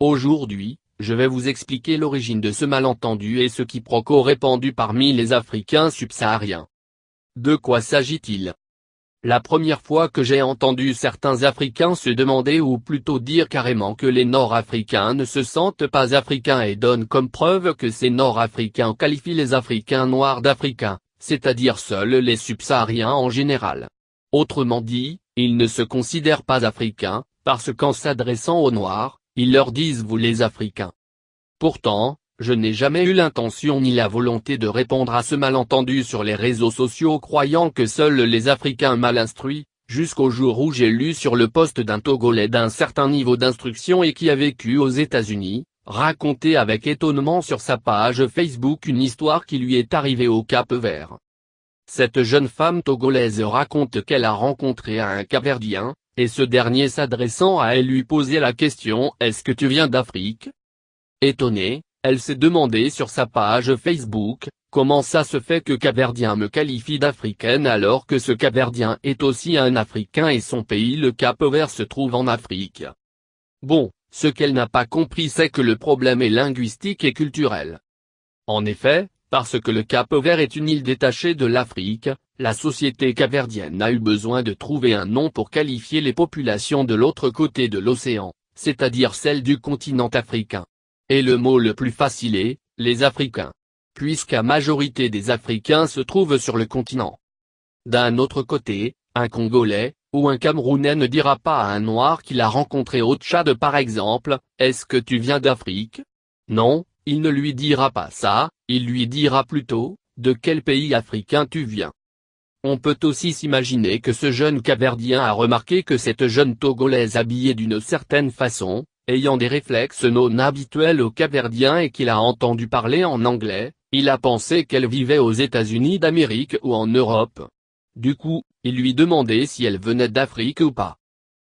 Aujourd'hui, je vais vous expliquer l'origine de ce malentendu et ce quiproquo répandu parmi les Africains subsahariens. De quoi s'agit-il? La première fois que j'ai entendu certains Africains se demander ou plutôt dire carrément que les Nord-Africains ne se sentent pas Africains et donnent comme preuve que ces Nord-Africains qualifient les Africains noirs d'Africains, c'est-à-dire seuls les subsahariens en général. Autrement dit, ils ne se considèrent pas Africains, parce qu'en s'adressant aux Noirs, ils leur disent vous les Africains. Pourtant, je n'ai jamais eu l'intention ni la volonté de répondre à ce malentendu sur les réseaux sociaux croyant que seuls les Africains mal instruits, jusqu'au jour où j'ai lu sur le post d'un Togolais d'un certain niveau d'instruction et qui a vécu aux États-Unis, raconter avec étonnement sur sa page Facebook une histoire qui lui est arrivée au Cap-Vert. Cette jeune femme togolaise raconte qu'elle a rencontré un Capverdien, et ce dernier s'adressant à elle lui posait la question « Est-ce que tu viens d'Afrique ?» Étonnée, elle s'est demandé sur sa page Facebook, comment ça se fait que Capverdien me qualifie d'africaine alors que ce Capverdien est aussi un Africain et son pays le Cap-Vert se trouve en Afrique. Bon, ce qu'elle n'a pas compris c'est que le problème est linguistique et culturel. En effet, parce que le Cap-Vert est une île détachée de l'Afrique, la société capverdienne a eu besoin de trouver un nom pour qualifier les populations de l'autre côté de l'océan, c'est-à-dire celles du continent africain. Et le mot le plus facile est, les Africains. Puisqu'à majorité des Africains se trouvent sur le continent. D'un autre côté, un Congolais, ou un Camerounais ne dira pas à un Noir qu'il a rencontré au Tchad par exemple, « Est-ce que tu viens d'Afrique ?» Non, il ne lui dira pas ça, il lui dira plutôt, « De quel pays africain tu viens ?» On peut aussi s'imaginer que ce jeune Capverdien a remarqué que cette jeune Togolaise habillée d'une certaine façon, ayant des réflexes non habituels aux Capverdiens et qu'il a entendu parler en anglais, il a pensé qu'elle vivait aux États-Unis d'Amérique ou en Europe. Du coup, il lui demandait si elle venait d'Afrique ou pas.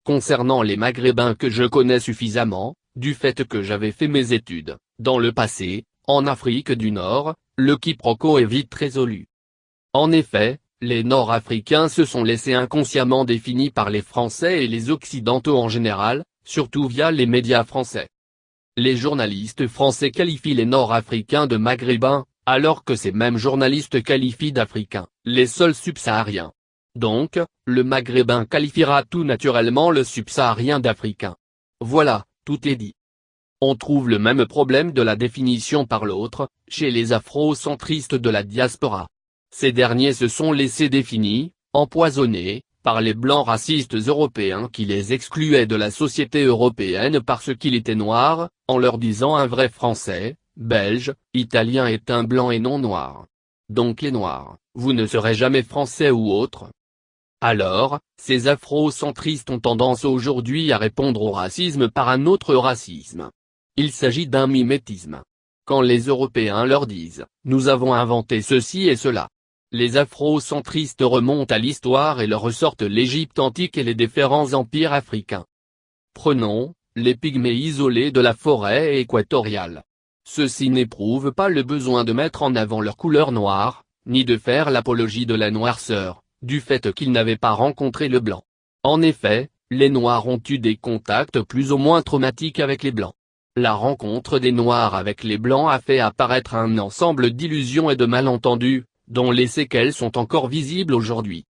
Concernant les Maghrébins que je connais suffisamment, du fait que j'avais fait mes études, dans le passé, en Afrique du Nord, le quiproquo est vite résolu. En effet, les Nord-Africains se sont laissés inconsciemment définis par les Français et les Occidentaux en général, surtout via les médias français. Les journalistes français qualifient les Nord-Africains de Maghrébins, alors que ces mêmes journalistes qualifient d'Africains, les seuls subsahariens. Donc, le Maghrébin qualifiera tout naturellement le subsaharien d'Africain. Voilà, tout est dit. On trouve le même problème de la définition par l'autre, chez les afrocentristes de la diaspora. Ces derniers se sont laissés définir, empoisonnés, par les blancs racistes européens qui les excluaient de la société européenne parce qu'ils étaient noirs, en leur disant un vrai français, belge, italien est un blanc et non noir. Donc les noirs, vous ne serez jamais français ou autre. Alors, ces afrocentristes ont tendance aujourd'hui à répondre au racisme par un autre racisme. Il s'agit d'un mimétisme. Quand les Européens leur disent « Nous avons inventé ceci et cela », les afrocentristes remontent à l'histoire et leur ressortent l'Égypte antique et les différents empires africains. Prenons, les pygmées isolés de la forêt équatoriale. Ceux-ci n'éprouvent pas le besoin de mettre en avant leur couleur noire, ni de faire l'apologie de la noirceur, du fait qu'ils n'avaient pas rencontré le blanc. En effet, les Noirs ont eu des contacts plus ou moins traumatiques avec les Blancs. La rencontre des Noirs avec les Blancs a fait apparaître un ensemble d'illusions et de malentendus, dont les séquelles sont encore visibles aujourd'hui.